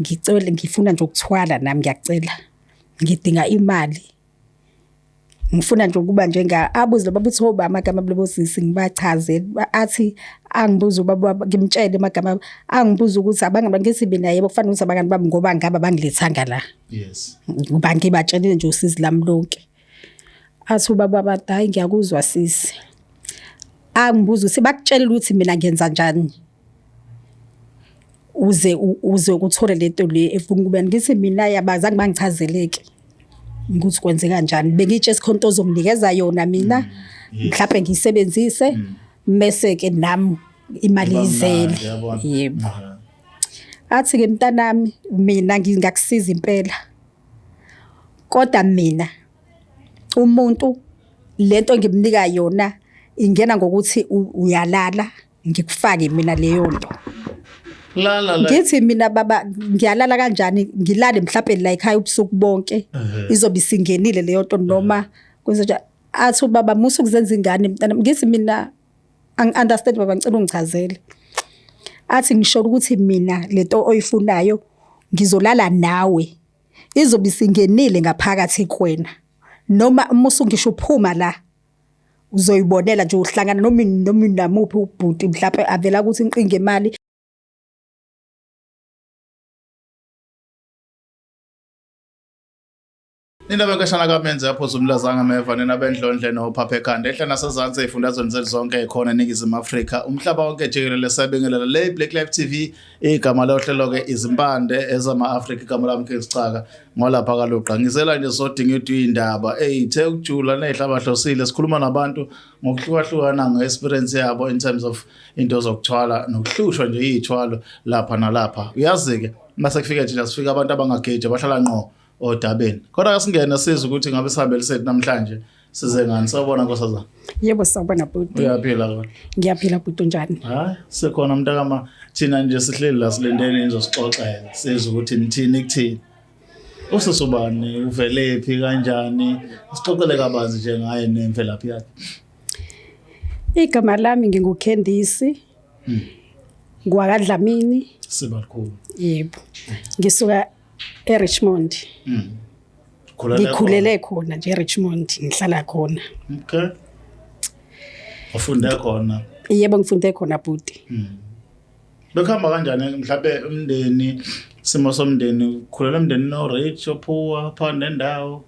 ngicela ngifuna nje ukuthwala nami ngiyacela ngidinga imali ngifuna nje ukuba abuze baba uthi hoba amagama abulebosisi ngibachazela athi angibuza ubaba ngimtshele amagama angibuza ukuthi abangani ngithi mina yebo kufanele ukuthi abangani bami ngoba ngaba bangilethanga la yes ngoba ngibatshelile nje usizi lami lonke athi ubaba abadayi ngiyakuzwa sisi angibuza ukuthi bakutshelile ukuthi mina ngenza njani uze ukuthole lento le efuna kube ngithi mina yabazange bangichazeleke ukuthi kwenze kanjani bengitshe isikhonto ozonginikeza yona mina mhlawumbe ngiyisebenzise bese ke nami imali izele yebo athi ke mntanami mina ngingakusiza impela kodwa mina umuntu lento ngimnika yona ingena ngokuthi uyalala ngikufake mina leyo nto la ngithi mina baba ngiyalala kanjani ngilale mhlawumbe la ekhaya ubusuku bonke izobe singenile leyo nto noma kwenze nje athi ubaba musu kuzenza ingane mntana ngithi mina understand baba ngicela ungichazele athi ngisho ukuthi mina lento oyifunayo ngizolala nawe izobe singenile ngaphakathi kwena noma musu ngisho uphuma la uzoyibonela nje uhlangana noma namuphi ubhuti mhlawumbe avela ukuthi inqinge imali Nina benkashana kaMenze yaphoza umlazanga meva nina bendlondle nophaphe ekhanda ehla nasezantsi ezifundazweni zelizonke ekhona eNingizimu Afrika umhlaba wonke jikelele sabingelela le Black Life TV igama lohlelo ke izimpande ezama Africa igama lami Kingicaka ngolapha kaluqa ngizela nje sodinga indaba ethe ukujula nehlaba hlosile sikhuluma nabantu ngokuhlukahlukana ngeexperience yabo in terms of into zokuthwala nokuhlushwa nje izithwalo lapha nalapha uyazi ke mase kufika nje sifika abantu abangageje bahlala ngqo odabeni kodwa asingena sizwe ukuthi ngabe sihambe lisethi namhlanje size ngani sabona nkosazana yebo sawubona bhuti uyaphila kodwa ngiyaphila bhuti unjani hayi sekhona mntakama thina nje sihleli la silendene nizosixoxela sizwe ukuthi nithini kuthini ususubani uvelephi kanjani sixoxele kabanzi nje ngaye nemvelaphi yakhe igama lami ngingukhendisi ngwakadlamini sibakhulu yebo ngisuka eRichmond ngikhulele khona nje eRichmond ngihlala khona okay ufunda khona yebo ngifunde khona bhuti bekhamba kanjani mhlawumbe umndeni simo somndeni ukhulela umndeni no rich ophuwa phana nendawo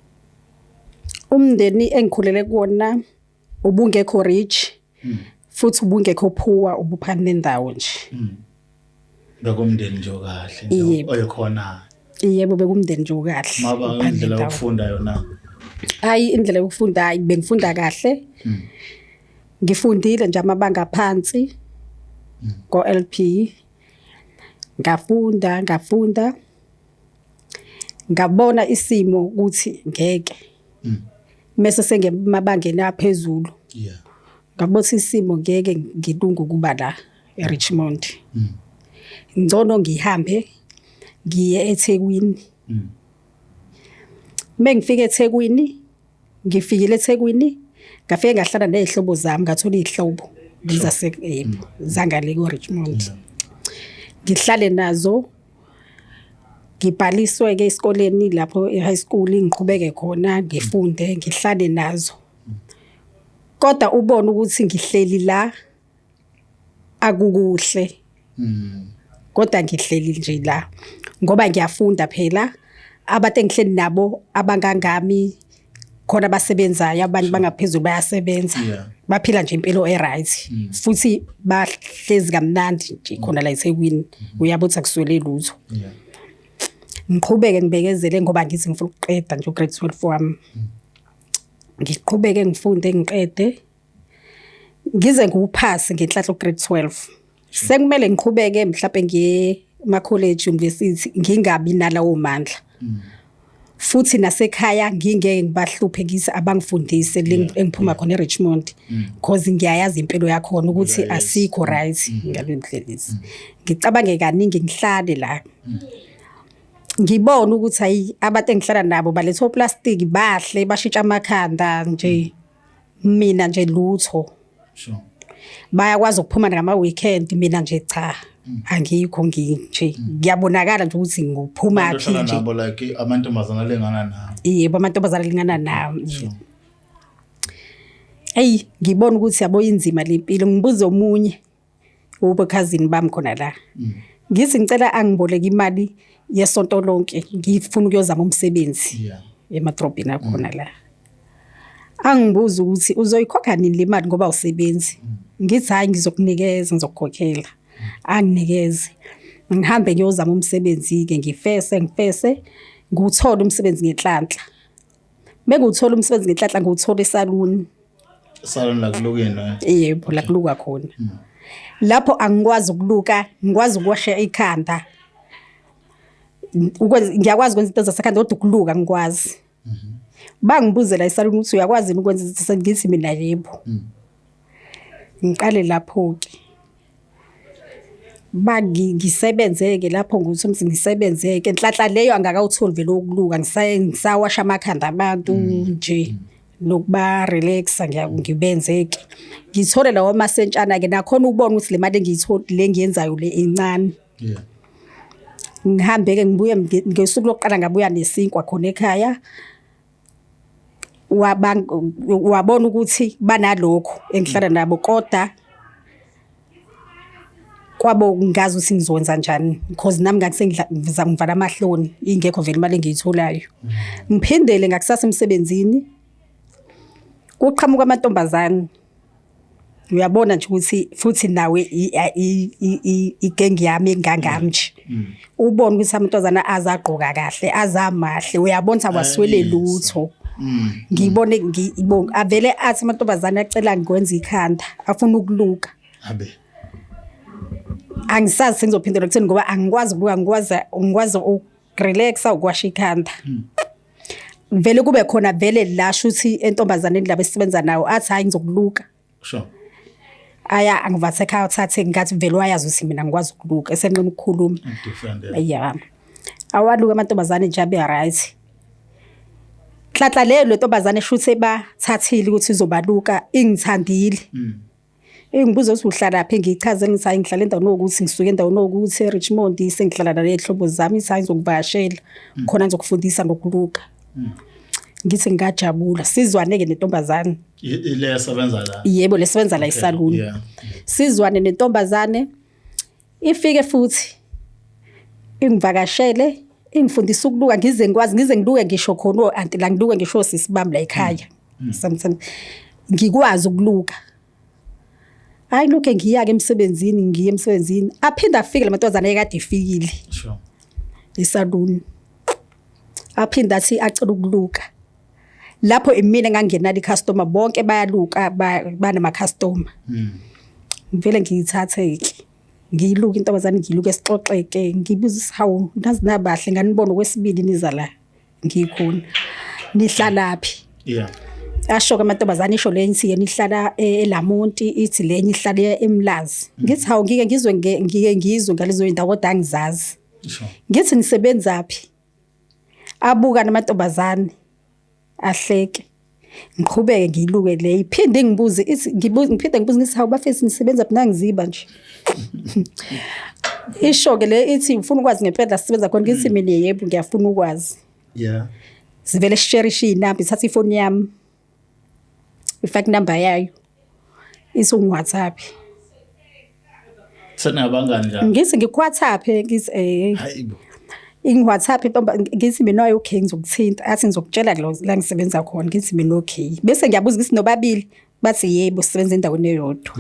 umndeni engikhulele kuona ubungekho rich futhi ubungekho phuwa ubuphana nendawo nje bekumndeni nje kahle oyikhona yebo bekumndeni nje kahle maba indlela yokufunda yona hayi indlela yokufunda hayi bengifunda kahle ngifundile nje amabanga phansi ko LP ngafunda ngabona isimo ukuthi ngeke mase sengemabangeni aphezulu ngabona isimo ngeke ngilunga kuba la eRichmond ngcono ngihambe ngiye eThekwini mengifika eThekwini ngifikile eThekwini ngafike ngahlala nezihlobo zami ngathola izihlobo zangale eRichmond ngihlale nazo ngibhaliswe ke esikoleni lapho eHigh School ngiqhubeke khona ngifunde ngihlale nazo kodwa ubone ukuthi ngihleli la akukuhle kodwa ngihleli nje la ngoba ngiyafunda phela abantu engihleli nabo abangangami khona basebenzayo abantu bangaphezulu bayasebenza baphila nje impilo eright futhi bahlezi kamnandi nje khona la eThekwini uyabuthi akuswele lutho ngiqhubeke ngibekezele ngoba ngithi ngifuna ukuqeda nje ugrade 12 wami ngiqhubeke ngifunde ngiqede ngize ngiwuphase ngenhlahla ugrade 12 sekumele ngiqhubeke mhlawumbe ngiye ema-college university ngingabi nalawo mandla futhi nasekhaya ngingeke ngibahluphe ngise abangifundise engiphuma khona eRichmond because ngiyayazi impilo yakho ukuthi asikho right ngalendlelezi ngicabange kaningi ngihlale la ngibona ukuthi hayi abantu engihlala nabo baletho plastic bahle bashintsha amakhanda nje mina nje lutho sure bayakwazi ukuphuma ngama weekend mina nje cha angikho nje ngiyabonakala nje ukuthi nguphuma phi nje nabo like amantombazana lengana nawo yebo amantombazana lingana nawo hey ngibona ukuthi yabo inzima lempilo ngibuza omunye cousin bami khona la ngithi ngicela angiboleke imali yesonto lonke ngifuna ukuyozama umsebenzi emadrobheni akhona la angibuza ukuthi uzoyikhokha nini le mali ngoba usebenzi ngithi hayi ngizokunikeza ngizokukhokhela anginikeze ngihambe ngiyozama umsebenzi ke ngifese nguthola umsebenzi ngenhlanhla benguthola umsebenzi ngenhlanhla nguthola esaluni la kulukeni yebo la kuluka khona lapho angikwazi ukuluka ngikwazi ukuwasha ikhanda ngiyakwazi ukwenza into zasekhanda kodwa ukuluka ngikwazi bangibuzela esaluni ukuthi uyakwazi ukwenza izinto ngithi mina yebo ngiqale lapho ke ngisebenzeke lapho nguthi ngisebenzeke enhlanhla leyo angakawutholi vele ukuluka ngisawasha amakhanda abantu nje nokuba relaxa ngibenzeke ngithole lawo masentshana ke nakhona ukubona ukuthi le mali engiyitholi le ngiyenzayo le incane ngihambe ke ngibuye ngesuku lokuqala ngabuya nesinkwa khona ekhaya wabona ukuthi banalokho engihlala nabo kodwa kwabo ngazi ukuthi ngizokwenza njani because nami ngakuse ngivala amahloni ingekho vele imali engiyitholayo ngiphindele ngakusasa emsebenzini kuqhamuka amantombazane uyabona nje ukuthi futhi nawe igengi yami engangami nje ubona ukuthi amantombazane azagqoka kahle azamahle uyabona abaswele lutho ngibone avele athi amantombazane acela ngikwenza ikhanda afuna ukuluka abe angisazi sengizophendula kutheni ngoba angikwazi ukubuka ngikwazi ukurelaxa ukwasha ikhanda vele kube khona vele lasho ukuthi entombazaneni laba esisebenza nawo athi hayi ngizokuluka sure aya angivathe ekhaya uthathe ngathi vele wayazi ukuthi mina ngikwazi ukuluka esenqina ukukhuluma awaluka amantombazane nje abe right hlatla leyo lentombazane shuthe bathathile ukuthi izobaluka ingithandile engibuza ukuthi uhlala lapha ngichaze ngithi hayi ngihlala endaweni ukuthi ngisuke endaweni ukuthi eRichmond sengihlala nale ehlobo zami isayi ngizokuvashela khona ngizokufundisa nokuluka ngithi ngajabula sizwane ke nentombazane ile yasebenza la yebo lesebenza la esaluni sizwane nentombazane ifike futhi ingivakashele ingifundisa ukuluka ngize ngiluke ngisho khona anti la ngiluke ngisho sisibami la ekhaya sometimes ngikwazi ukuluka hayi lokho ngiyake emsebenzini ngiye emsebenzini aphinda afike lamantombazane ekade efikile sure esaluni aphinda athi acela ukuluka lapho emina ngangenala icustomer bonke bayaluka banama customer ngivele ngiyithatheke ngiyiluka intombazane ngiyiluka esixoxeke ngibuza isihawu nazi nabahle nganibona okwesibili niza la ngikhona nihlalaphi asho ke amantombazane isho le ngithi yena ihlala eLamonti ithi lenye ihlala eMlazi ngithi hawu ngizwe ngalezo indawo kodwa angizazi ngithi ngisebenzaphi abuka namantombazane ahleke ngiqhubeke ngiyiluke le iphinde ngibuze ngiphinde ngibuze ngithi hawu bafesi nisebenza phi nangiziba nje isho ke le ithi ufuna ukwazi ngempela sisebenza khona ngithi mina yebo ngiyafuna ukwazi sivele share inamba ithatha ifoni yami ifake number yayo isu WhatsApp senabangani njani ngithi ngikuWhatsApp ngithi hayibo WhatsApp intomba ngithi mina okay ngizokuthinta athi ngizokutshela la ngisebenza khona ngithi mina okay bese ngiyabuza ngithi nobabili bathi yebo sisebenza endaweni eyodwa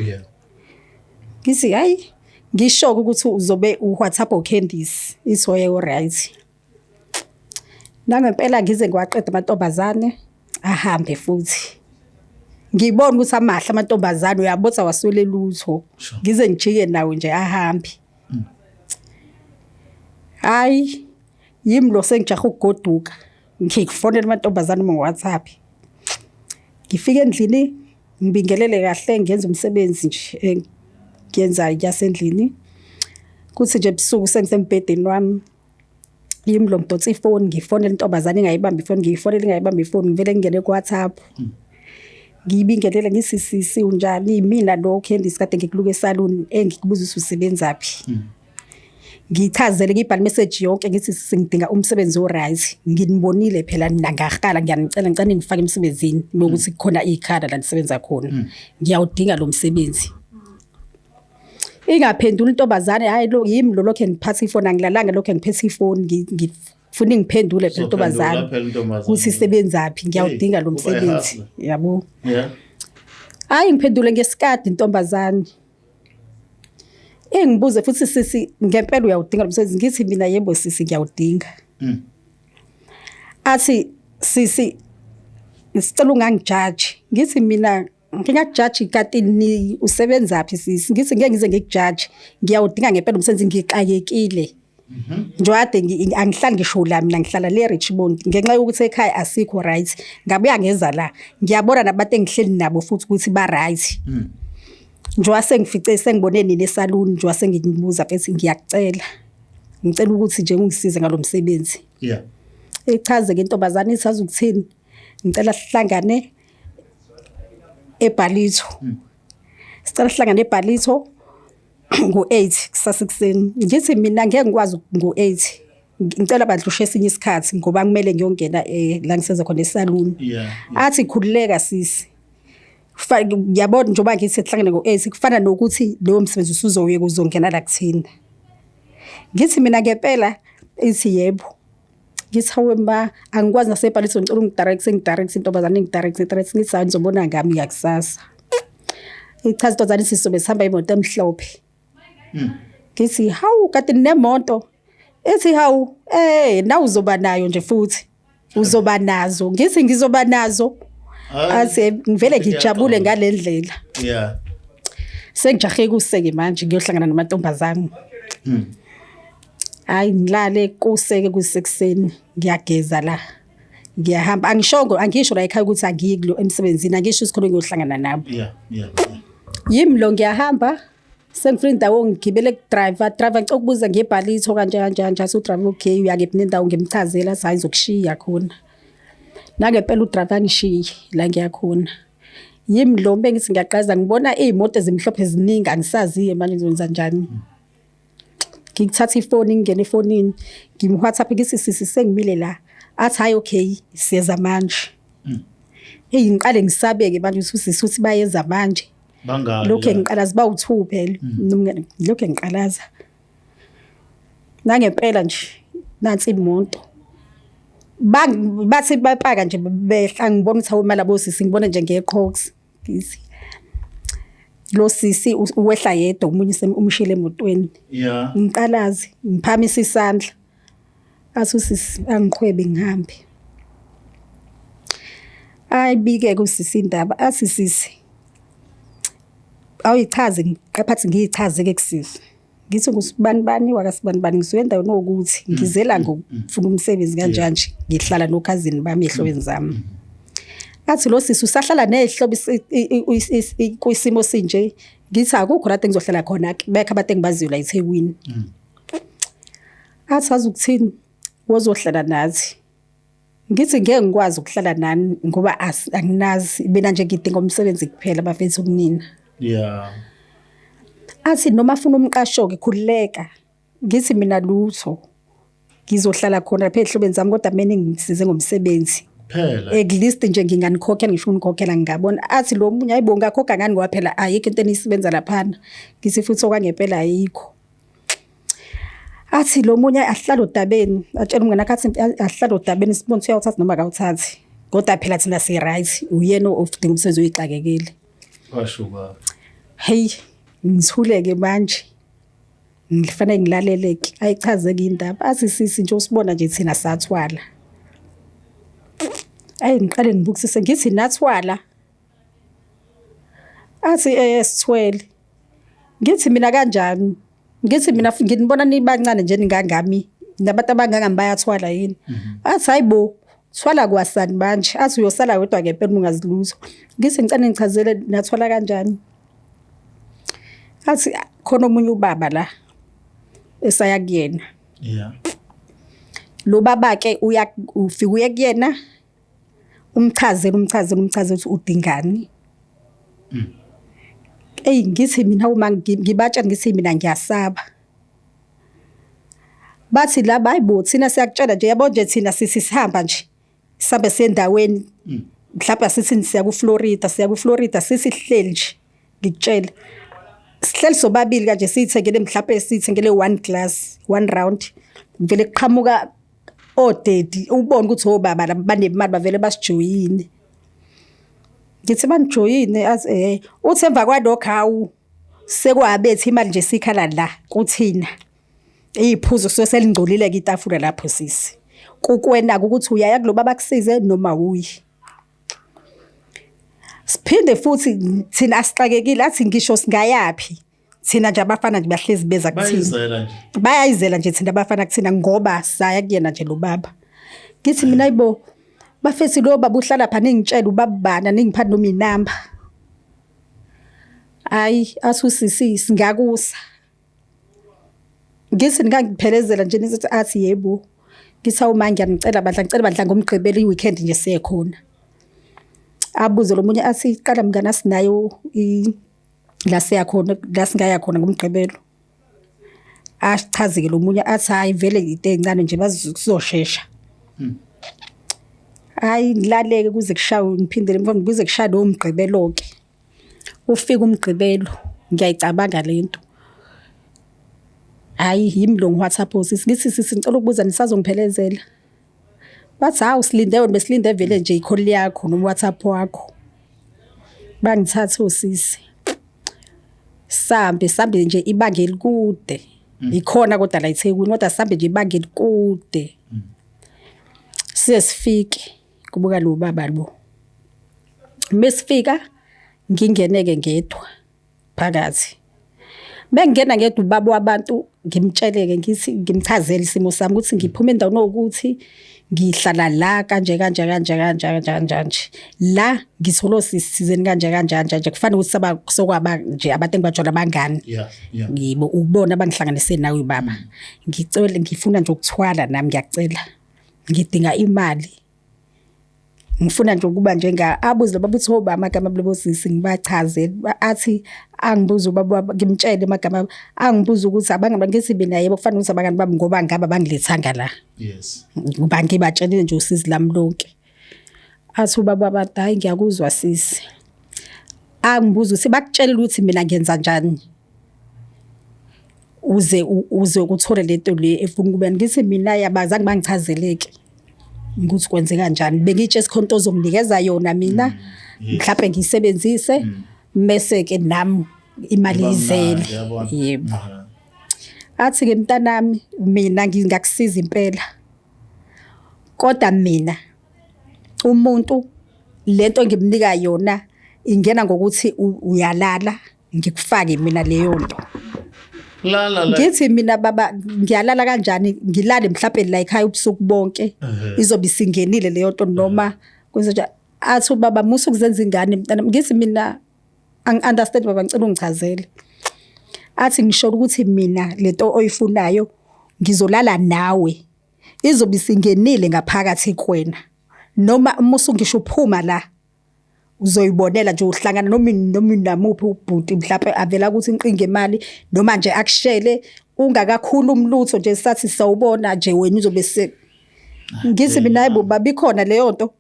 ngithi hayi ngishoka ukuthi uzobe uWhatsApp uCandice isoye alright nangempela ngize ngiwaqeda amantombazane ahambe futhi ngibona ukuthi amahle amantombazane uyabotha waswele lutho ngize ngijike nawo nje ahambe hayi yimi lo sengijaha ukugoduka ngikufonela amantombazane ngoWhatsApp ngifike endlini ngibingelele kahle ngenza umsebenzi nje ngiyenza yasendlini kuthi nje ebusuku sengisembhedeni wami yimi lo ngidonsa ifoni ngifonela intombazane ingayibamba ifoni ngiyifonela ingayibamba ifoni ngivele ngingene kuWhatsApp ngiyibingelele ngisisisi unjani mina lo Candice kade ngikuluka esalon engikubuza usebenzaphi. Ngichazele ngibhala message yonke ngithi singidinga umsebenzi oright. Nginibonile phela nangahala ngiyanicela ngicela ngifake emsebenzini lokuthi khona ikhala la nisebenza khona. Ngiyawudinga lo msebenzi. Ingaphendula intombazane hayi lo yimi lo lokho ngiphatha ifoni angilalanga lokho ngiphethe ifoni ngifuna ngiphendule phela intombazane ukuthi isebenzaphi ngiyawudinga lo msebenzi yabo. Hayi ngiphendule ngesikade intombazane. Ngibuze futhi sisi ngempela uyawudinga lo msebenzi ngithi mina yebo sisi ngiyawudinga. Athi sisi sicela ungangijudge ngithi mina ngingakujudge kanti ni usebenzaphi sisi ngithi ngeke ngize ngikujudge ngiyawudinga ngempela umsebenzi ngixakekile. Njwade angihlali ngisho la mina ngihlala le Richmond ngenxa yokuthi ekhaya asikho right ngabuya ngeza la ngiyabona nabantu engihleli nabo futhi ukuthi ba right. Njowa sengifice sengibone nini esalon njowa sengibuza bese ngiyacela ngicela ukuthi nje ungisize ngalomsebenzi. Echaze ke intombazane isazi ukuthini ngicela sihlangane eBhalito. Sicela sihlangane eBhalito ngo-8 kusasa ekseni. Ngithi mina ngeke ngikwazi ngo-8 ngicela bandlushe esinye isikhathi ngoba kumele ngiyongena la ngisenza khona esalon. Athi khulileka sisi. Ngiyabona njengoba ngithi sihlangene ngo-8 kufana nokuthi leyo msebenzi usuzoyeka uzongena la kuthina. Ngithi mina ngempela ithi yebo. Ngithi hawe ma angikwazi naseBhalito ngicela ungidirect intombazane ngidirect ngithi ngizobona ngami ngakusasa. Ichaza intombazane sisobe sihamba imoto emhlophe. Ngithi hawu kade nemoto. Ethi hawu na uzoba nayo nje futhi uzoba nazo. Ngithi ngizoba nazo. Ase ngivele ngijabule ngalendlela. Sengijahe kuseke manje ngiyohlangana namantombazane. Hayi ngilale kuseke kusekuseni ngiyageza la. Ngiyahamba angisho la ekhaya ukuthi angiyikulo emsebenzini angisho isikholo ngiyohlangana nabo. Yimi lo ngiyahamba sengifuna indawo ngigibele driver ngicela ukubuza ngeBhalito kanje asu driver okay uyakephi nendawo ngimchazela sayi zokushiya khona. Nangempela udriver ngishiye la ngiyakhona. Yimi lo bengithi ngiyaqaza ngibona izimoto ezimhlophe eziningi angisaziye manje ngizokwenza njani. Ngithatha ifoni ngene efonini ngimWhatsApp ngithi sisi sengimile la. Athi hayi okay siyeza manje. Ngiqale ngisabeke manje uthi bayeza manje. Bangala. Lokho ngiqalaza bawu2 phela. Lokho ngiqalaza. Nangempela nje nansi imoto. Bathi bapaka nje behla ngibona ukuthi awumala bosisi ngibona nje ngeqhox. Ngithi lo sisi uwehla yedwa umunye umshile emotweni. Ngiqalazi ngiphamisa isandla. Athi usisi angiqhwebe ngihambe. Ayibike kusisi indaba athi sisi awuyichaze ngaphathi ngiyichaze ke kusisi. Ngithi ngusibani wakasibani ngisuke endaweni ukuthi ngizela ngokufuna umsebenzi kanjanje ngihlala nokhazini bami ehlobeni zami. Athi lo sisi usahlala nezihlobo kwisimo sinje ngithi akukho la engizohlala khona bekho abantu engibaziyo la eThekwini. Athi azu ukuthini wozohlala nathi. Ngithi ngeke ngikwazi ukuhlala nani ngoba anginazi mina nje ngidinga umsebenzi kuphela bafethu kunina. Athi noma afuna umqasho ke khulileka. Ngithi mina lutho ngizohlala khona phela ehlobeni zami kodwa mina ngisize ngomsebenzi. Phela. At nje nginganikhokhela ngisho unikhokhela ngiyabona. Athi lo munye hayibo ngakhokha ngani ngoba phela ayikho into enisebenza laphana. Ngithi futhi okwangempela ayikho. Athi lo munye ahlala odabeni atshela umngane akhe ahlala odabeni sibona uyawuthatha noma akawuthathi. Kodwa phela thina si right uyena ofudinga umsebenzi uyixakekile. Washuka. Hey ngithuleke manje. Ngifanele ngilaleleke ayichazeke indaba. Athi sisi nje usibona nje thina sathwala. Ngiqale ngibukisise ngithi nathwala. Athi sithwele. Ngithi mina kanjani? Ngithi mina nginibona nibancane nje ningangami. Nabantu abangangami bayathwala yini? Athi hayibo thwala kwasani manje? Athi uyosala wedwa ngempela ungaziluzo. Ngithi ngicane ngichazele nathwala kanjani? Athi khona omunye ubaba la esaya kuyena. Lo baba ke ufika uye kuyena umchazele ukuthi udingani Ngithi mina uma ngibatshela ngithi mina ngiyasaba. Bathi laba hayibo thina siyakutshela nje yabo nje thina sisihamba nje. Sabe sendaweni mhlawumbe sithi siya ku-Florida sisihleli nje ngikutshela. Sihleli sobabili kanje sithengele mhlawumbe sithengele 1 glass 1 round. Vele kuqhamuka odedi ubone ukuthi obaba laba banemali bavele basijoyine. Ngithi banijoyine athi uthi emva kwalokho hawu sekwabethi imali nje sikhala la kuthina. Iphuzo selingcolile ke itafula lapho sisi. Kukwena ukuthi uyaya kuloba bakusize noma uyi. Siphinde futhi thina asixakekile athi ngisho singayapi. Thina nje abafana nje bahlezi beza kuthina. Bayayizela nje thina abafana kuthina ngoba saya kuyena nje lo baba. Ngithi mina ayibo bafethi lo baba uhlala pha ningitshela ubabana ningiphatha noma inamba. Hayi asusisi singakusa. Ngithi ngangiphelezela nje nithi athi yebo. Ngithi awuma ngiyamcela bandla ngomgqibelo iweekend nje siye khona. Abuze lo munye athi qala mngana sinayo la siya khona la singaya khona ngomgqibelo. Asichazeke lo munye athi hayi vele into encane nje bazizoshesha. Hayi ngilaleke kuze kushawe ngiphindele emva kuze kushaya lo mgqibelo ke. Ufika umgqibelo ngiyayicabanga lento. Hayi yimlungu WhatsApp ngithi sicela ukubuza nisazongiphelezela. Bathi hawu silinde wena besilinde vele nje ikholi yakho noma WhatsApp wakho. Bangithatha osisi. Sambe nje ibanga elikude. Ikhona kodwa la eThekwini kodwa sambe nje ibanga elikude. Sesifike kubuka lo baba lo. Mesifika ngingeneke ngedwa phakathi. Bengena ngedwa ubaba wabantu ngimtsheleke ngithi ngimchazela isimo sami ukuthi ngiphuma endaweni ukuthi ngihlala la kanje nje la ngitholo sisizeni kanje kufanele ukuthi sokwaba nje abantu engibajola abangani ngibo ukubona abangihlanganise nawe baba ngicela ngifuna nje ukuthwala nami ngiyacela ngidinga imali ngifuna nje ukuba njenga abuze baba uthi obaba amagama abulebosisi ngibachazela athi angibuza ubaba ngimtshele amagama angibuza ukuthi abangabangithi mina yebo kufanele ukuthi abangani bami ngoba ngaba bangilethanga la ngoba ngibatshelile nje usizi lami lonke athi ubaba abathi hayi ngiyakuzwa sisi angibuza ukuthi bakutshelile ukuthi mina ngenza njani uze ukuthole lento le efuna kube ngithi mina yabazange bangichazeleke ukuthi kwenze kanjani bengitshe isikhonto ozomnikeza yona mina mhlawumbe ngiyisebenzise bese ke nami imali izele yebo athi ke mntanami mina ngingakusiza impela kodwa mina umuntu lento ngimnika yona ingena ngokuthi uyalala ngikufake mina leyo nto ngithi mina baba ngiyalala kanjani ngilale mhlawumbe la ekhaya ubusuku bonke izobe singenile leyo nto noma kwenza athi ubaba musu kuzenza ingane mntana ngithi mina understand baba ngicela ungichazele athi ngisho ukuthi mina lento oyifunayo ngizolala nawe izobe singenile ngaphakathi kwena noma musu ngisho uphuma la uzoyibonela nje uhlangana noma namuphi ubhuti mhlawumbe avela ukuthi inqinga imali noma nje akushele ungakakhulu umlutho nje sathi sawubona nje wena uzobe ngithi mina hayibo baba ikhona leyo nto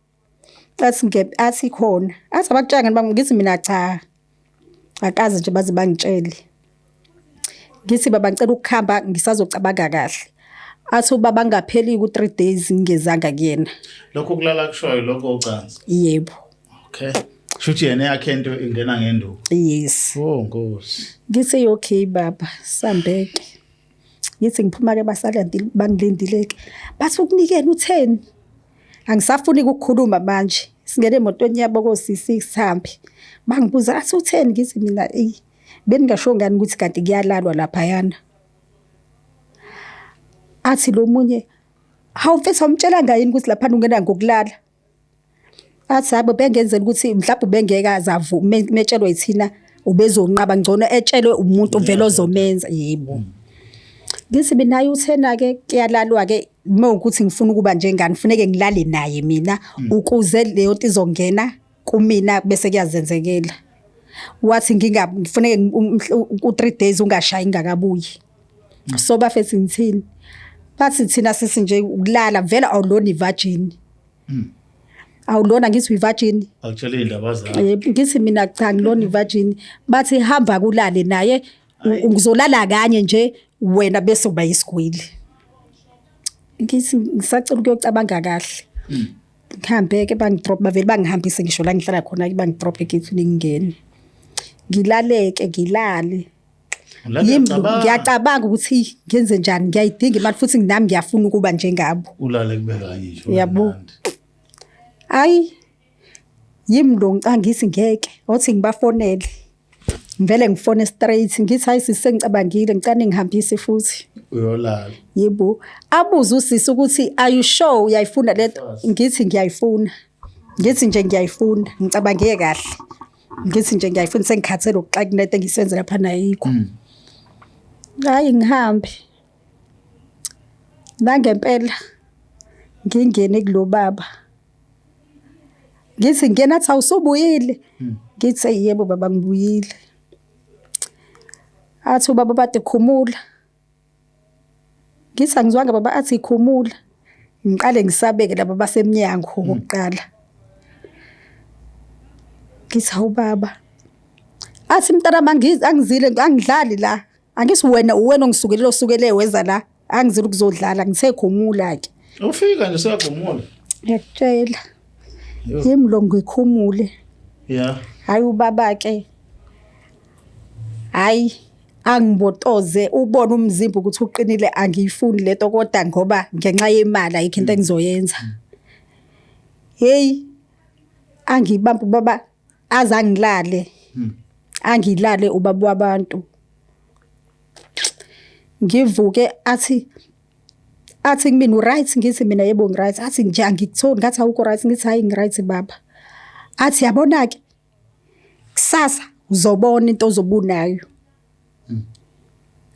athi khona athi abakutshanga bami ngithi mina cha akaze nje baze bangitshele ngithi baba ngicela ukukhamba ngisazocabanga kahle athi ubaba ngapheli ku 3 days ngezanga kuyena lokho kulala kushoyo lokho ucansi yebo okay shuthi yena yakhe into ingena ngenduku yes Nkosi ngithi okay baba sambeke ngithi ngiphuma ke basalandile bangilindileke bathi ukunikela u10 angisafuni ukukhuluma manje singene emotweni yabo kosisi sihambe bangibuza athi u10 ngithi mina beningasho ngani ukuthi kanti kuyalalwa lapha yana athi lo munye hawu mfethu umtshela ngayini ukuthi lapha ungena ngokulala athi habo bengenzela ukuthi mhlawumbe bengekazi metshelwe yithina ubezonqaba ngcono etshelwe umuntu vele ozomenza yebo ngithi mina u10 ke kuyalalwa ke mawukuthi ngifuna ukuba njengani kufanele ngilale naye mina ukuze leyo nto izongena kumina bese kuyazenzekela wathi ngifuneke ku3 days ungashayi ngakabuyi. So bafethi ngithini bathi thina sisi nje ukulala vela awulona ivirgin. Awulona ngithi uvirgin actually indaba zakho yebo ngithi mina cha ngilona ivirgin bathi hamba kulale naye ngizolala kanye nje wena bese uba isigwili. Ngithi ngisacela ukuyocabanga kahle. Ngihambeke bangidrop bavele bangihambise ngisho la ngihlala khona bangidrop egethini ngingene. Ngilaleke ngilale. Ngiyacabanga ukuthi ngenze njani ngiyayidinga imali futhi nami ngiyafuna ukuba njengabo. Ulale kubeka ngisho. Yabo. Hayi yimlo ngicangisi ngeke othi ngibafonele. Ngivele ngifone straight ngithi hayi sisengicabangile ngicane ngihambise futhi. Uyolala. Yebo. Abuza usisi ukuthi are you sure uyayifuna lento? Ngithi ngiyayifuna. Ngithi nje ngiyayifuna ngicabangeke kahle. Ngithi nje ngiyayifuna sengikhathele ukuxakunete ngisenze lapha nayikho. Hayi ngihambe. Ngempela ngingene kulo baba. Ngithi ngena athi awusubuyile. Ngithi yebo baba ngibuyile. Athi ubaba bade khumula. Ngithi angizwanga baba athi khumula. Ngiqale ngisabeke laba basemnyango okokuqala. Ngithi hawu baba. Athi mntana mangizi angizile angidlali la. Angisi wena ongisukele weza la. Angizile ukuzodlala ngithe khumula ke. Ufika nje seyakhumula. Ngiyakutshela. Yimlo ngikhumule. Yeah. Hayi ubaba ke. Hayi angibotoze ubona umzimba ukuthi uqinile angiyifuni lento kodwa ngoba ngenxa yemali ayikho into engizoyenza. Hey angibamba baba azangilale. Angilale ubaba wabantu. Ngivuke athi kumina right ngithi mina yebo ngiright athi nje angikuthoni ngathi awukho right ngithi hayi ngiright baba. Athi yabona ke kusasa uzobona into ozobunayo.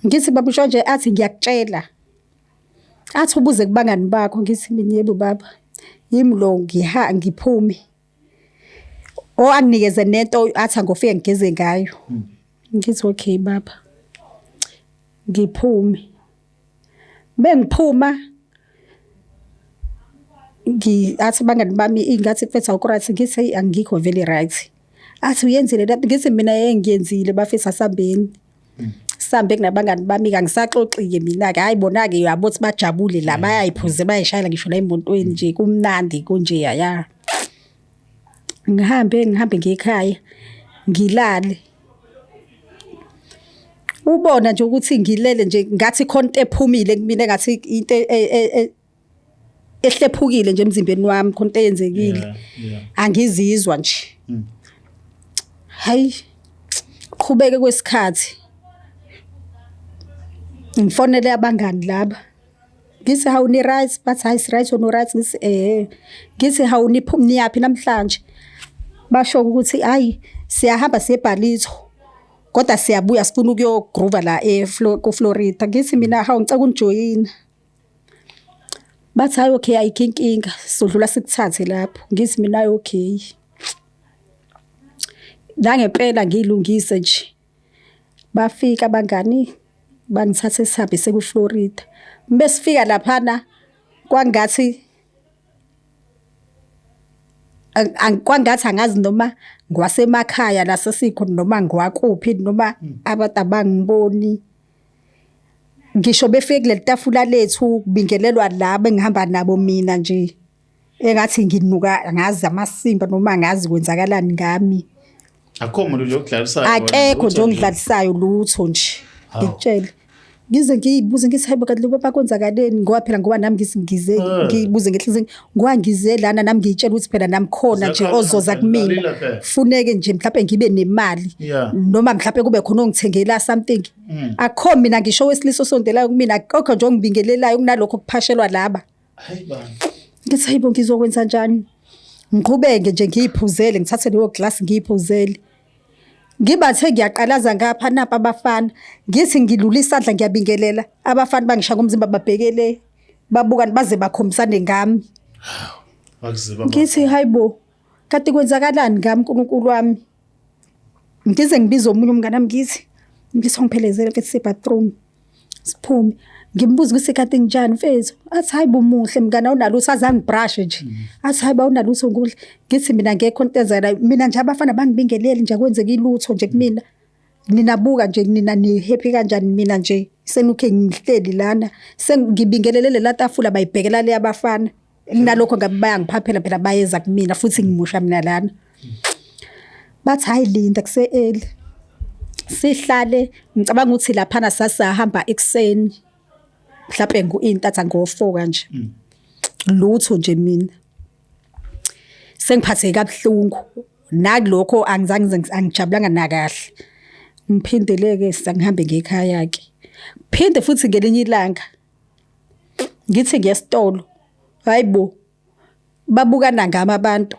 Ngithi baba usho nje athi ngiyakutshela. Athi ubuze kubangani bakho ngithi mina yebo baba. Yimlo ngiphume. Anginikeze nento athi angofike ngigeze ngayo. Ngithi okay baba. Ngiphume. Bengiphuma athi bangani bami ingathi mfethu awukho right ngithi angikho very right. Athi uyenzile lapho ngithi mina ngiyenzile bafethu asambeni. Sambe kunabangani bami kangisaxoxike mina ke hayi bona ke yabo ukuthi bajabule la bayayiphuze bayishayela ngisho la emotweni nje kumnandi kunje yaya. Ngihambe ngekhaya ngilale. Ubona nje ukuthi ngilele nje ngathi khonto ephumile kumina ngathi into ehlephukile nje emzimbeni wami khonto eyenzekile. Angizizwa nje. Hayi qhubeke kwesikhathi. Ngifonele abangani laba. Ngithi hawu ni right bathi hayi right no right ngithi hawu niyapi namhlanje. Basho ukuthi hayi siyahamba sebhalitho. Kodwa siyabuya sifuna ukuyogroova la ku-Florida. Ngithi mina hawu ngicela unijoyina. Bathi hayi okay ayikho inkinga sizodlula sikuthathe lapho. Ngithi mina okay. Ngempela ngilungise nje. Bafika abangani bangithathe sihambe seku-Florida. Besifika laphana kwangathi angazi noma ngwasemakhaya la sesikho noma ngwakuphi noma abantu abangiboni. Ngisho befike kuleli tafula lethu kubingelelwa laba engihamba nabo mina nje. Engathi nginuka ngazi amasimba noma ngazi kwenzakalani ngami. Akho umuntu nje okudlalisayo. Akekho nje ongidlalisayo lutho nje. Ngikutshela. Ngize ngiyibuze ngithi hayibo kanti loba bakwenzakaleni ngoba phela ngoba nami ngibuze ngehlizini ngiwangize lana nami ngiyitshela ukuthi phela nami khona nje ozoza kumina. Funeke nje mhlawumbe ngibe nemali noma mhlawumbe kube khona ongithengela something. Akho mina ngisho wesiliso sondelayo kumina akho nje ongibingelelayo kunalokho kuphashelwa laba. Hayi bani. Ngithi hayibo ngizokwenza kanjani? Ngiqhubeke nje ngiyiphuzele ngithathe leyo glass ngiyiphuzele. Ngibathe ngiyaqalaza ngapha napha abafana ngithi ngilula isandla ngiyabingelela abafana bangishaya umzimba babhekele babukani baze bakhombisane ngami. Ngithi hayibo kanti kwenzakalani ngami uNkulunkulu wami. ngize ngibiza omunye umngane wami ngithi ngiphelezele mfethu se-bathroom siphume ngimbuza ukuthi kanti njani mfethu athi hayi bumuhle mngane awunalutho azange brush nje athi hayi bawunalutho ngudle ngithi mina ngekho intezela mina nje abafana bangibingeleli nje kwenzeka ilutho nje kumina ninabuka nje nina ni happy kanjani mina nje senukhe ngihleli lana sengibingelelele la tafula bayibhekela le abafana nginalokho ngabe bayangiphaphela phela bayeza kumina futhi ngimusha mina lana bathi hayi Linda kuse-early sihlale ngicabanga ukuthi laphana sasahamba ekseni mhlawumbe intatha ngo-4 kanje lutho nje mina sengiphatheke kabuhlungu nakulokho angijabulanga nakahle ngiphindeleke sangihambe ngekhaya yake phinde futhi ngelinye ilanga ngithi ngesitolo hayibo babukana ngama abantu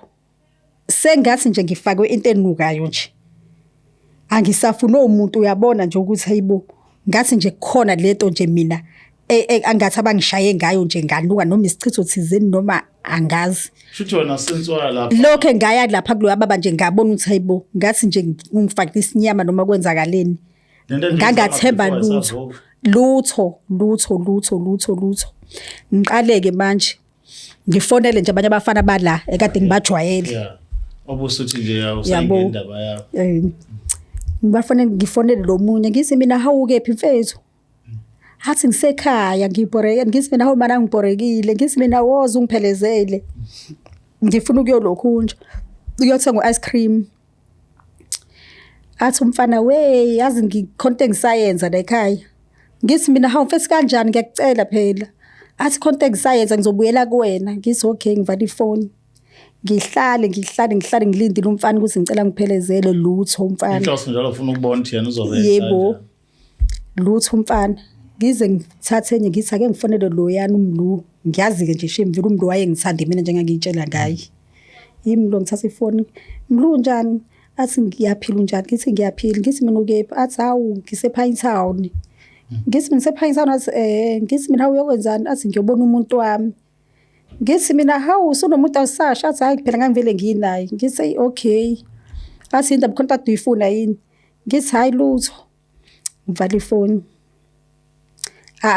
sengathi nje ngifakwe into enukayo nje angisafuna umuntu uyabona nje ukuthi hayibo ngathi nje kukhona lento nje mina angathi abangishaye ngayo nje ngaluka noma isichitho thizeni noma angazi futhi wena senswala lapha lokho ngaya lapha kulo ababa nje ngabona ukuthi hayibo ngathi nje ngifakile isinyama noma kwenzakaleni ngangathemba lutho ngiqaleke manje ngifonele nje abanye abafana bala ekade ngibajwayele obusuthi nje awusangendaba yakho ngifonele lo munye ngithi mina hawukephi mfethu hathi ngisekhaya ngibhoreke ngithi mina hawu mana ngibhorekile ngithi mina woza ungiphelezele ngifuna ukuyolokhu nje uyothenga ice cream athi umfana we yazi ngicontent science la ekhaya ngithi mina hawu mfethu kanjani ngiyakucela phela athi content science ngizobuyela kuwena ngithi okay ngivala ifoni ngihlale ngilindile umfana ukuthi ngicela ngiphelezele lutho umfana inhloso njalo ufuna ukubona ukuthi yena uzovela yebo lutho umfana ngize ngithathe enye ngithi ake ngifonele lo yana umlu ngiyazi ke nje shemvile umlu wayengithanda mina njengangitshela ngaye imlo ngithatha ifoni mlu njani athi ngiyaphila unjani ngithi ngiyaphila ngithi mina ukephi athi hawu ngisepine town ngithi mina ngisepine town athi ngithi mina uyokwenzani athi ngiyobona umuntu wami ngithi mina hawu sonomuntu awusasha athi hayi phela ngangivele nginaye ngithi okay athi indaba contact uyifuna yini ngithi hayi lutho ngivala ifoni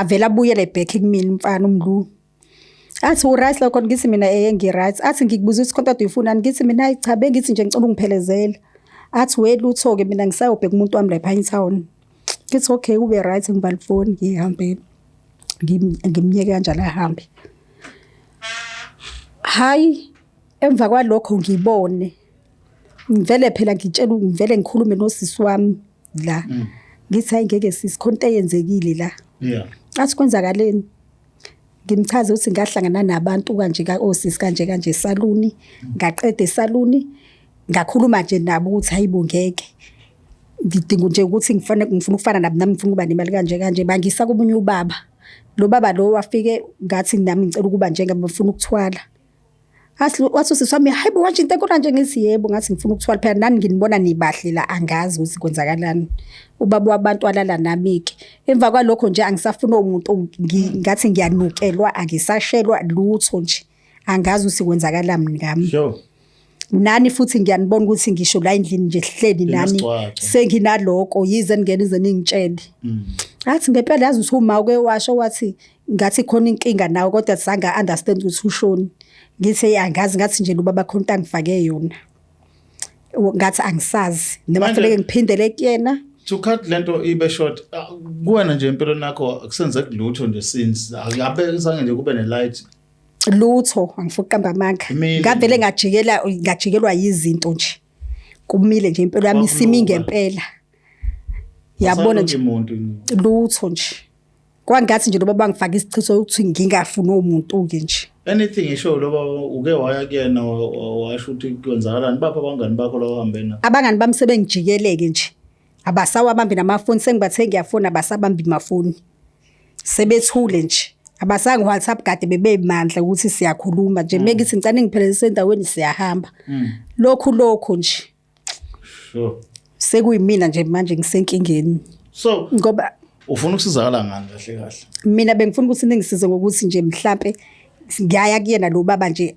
vela buyele back kumina umfana umlu athi uright lokho ngithi mina ngiright athi ngikubuza ukuthi contact uyifuna ngithi mina cha bengithi nje ngicela ungiphelezela athi we lutho ke mina ngisayobheka umuntu wami la ePine Town ngithi okay ube right ngivala ifoni ngihambe ngimnyeke kanjalo ahambe hayi emva kwalokho ngibone ngivele phela ngivele ngikhulume nosisi wami la ngithi hayi ngeke sisi konke yenzekile la athi kwenzakaleni ngimchaze ukuthi ngahlangana nabantu kanje osisi kanje esaluni ngaqeda esaluni ngakhuluma nje nabo ukuthi hayibo ngeke ngidinga nje ukuthi ngifuna ukufana nabo nami ngifuna ukuba nemali kanje bangisa kubunye ubaba lo baba lo wafike ngathi nami ngicela ukuba njengabe bafuna ukuthwala wathi sisami hayibo wathi into enkulu nje ngithi yebo ngathi ngifuna ukuthwala phela nani nginibona nibahle la angazi ukuthi kwenzakalani ubaba wabantu alala namike emva kwalokho nje angisafuna umuntu ngathi ngiyanukelwa angisashelwa lutho nje angazi ukuthi kwenzakalani ngami sure nani futhi ngiyanibona ukuthi ngisho la endlini nje hleli nani senginaloko yize ngenize ningitshele athi ngempela yazi ukuthi uma uke washo wathi ngathi khona inkinga nawe kodwa sanga understand ukuthi ushoni ngithi angazi ngathi nje ubaba khona ngifake yona ngathi angisazi nemafanele ngiphindele kuyena to cut lento ibe short kuwena nje impilo nakho akusenzeki lutho nje since akabe zange nje kube nelight lutho angifuna ukukamba amanga ngavele ngajikelwa yizinto nje kumile nje impilo yami isimi ngempela yabona nje lutho nje kwangathi nje loba bangifaka isichitho ukuthi ngingafuni umuntu ke nje anything isho loba uke waya kuyena washo ukuthi kwenzakalani bapha abangani bakho lo hambena abangani bami sebengijikeleke nje abasawabambi namafoni sengibathe ngiyafona abasabambi amafoni sebethule nje abasanga WhatsApp kade bebemandla ukuthi siyakhuluma nje mekithi ngicane ngiphelele endaweni siyahamba lokhu nje sure sekuyimina nje manje ngisenkingeni so ngoba ufuna ukusizakala ngani kahle mina bengifuna ukuthi ningisize ngokuthi nje mhlambe ngiyaya kuyena lo baba nje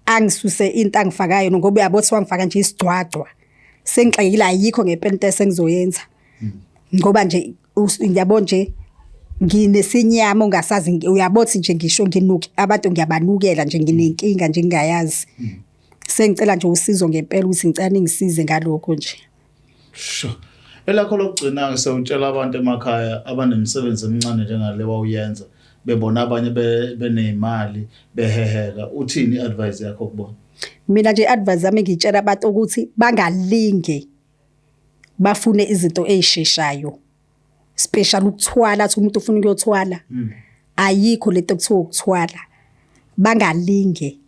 angisuse into angifakayo ngoba uyabothi wangifaka nje isigcwagcwa sengixakile ayikho ngempela sengizoyenza ngoba nje ngiyabona nje nginesinyama ongasazi uyabothi nje ngisho nginuki abantu ngiyabanukela nje nginenkinga nje ngingayazi sengicela nje usizo ngempela ukuthi ngicela ngisize ngalokho nje. Sure. Elakho lokugcina ke sewutshela abantu emakhaya abanemisebenzi emincane njengale wawuyenza bebona abanye benezimali beheheka uthini advice yakho kubona? Mina nje advice yami ngitshela abantu ukuthi bangalinge bafune izinto ezisheshayo. Special ukuthwala athi umuntu ufuna ukuyothwala. Ayikho lento ekuthiwa ukuthwala. Bangalinge.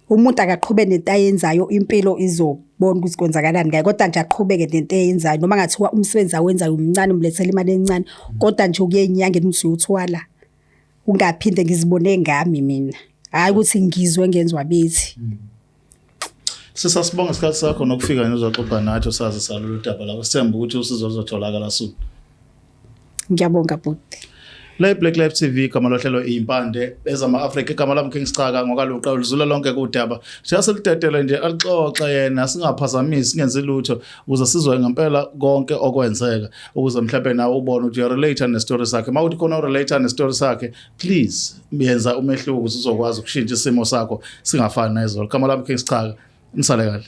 Umuntu akaqhubeke nento ayenzayo impilo izobona ukuthi kwenzakalani ngayo kodwa nje aqhubeke nento ayenzayo noma ngathiwa umsebenzi awenzayo umncane umlethela imali encane kodwa nje ukuye inyanga ukuthi uyothwala. Ungaphinde ngizibone ngami mina. Hayi ukuthi ngizwe ngenzwa bethi. Sisasibonga isikhathi sakho nokufika nizoxoxa nathi sazi salolu daba la. Sithemba ukuthi usizo luzotholakala soon. Ngiyabonga bhuti. Le Black Life TV igama lohlelo impande ezama Africa igama lami King Sicaka ngokaluqa ulizula lonke kudaba. Siyaselidedele nje alixoxe yena singaphazamisi singenze lutho ukuze sizwe ngempela konke okwenzeka ukuze mhlawumbe nawe ubone ukuthi you relate ne story sakhe. Mawuthi khona relate ne story sakhe please yenza umehluko ukuthi uzokwazi ukushintsha isimo sakho singafani nezolo. Igama lami King Sicaka. Nisale kahle.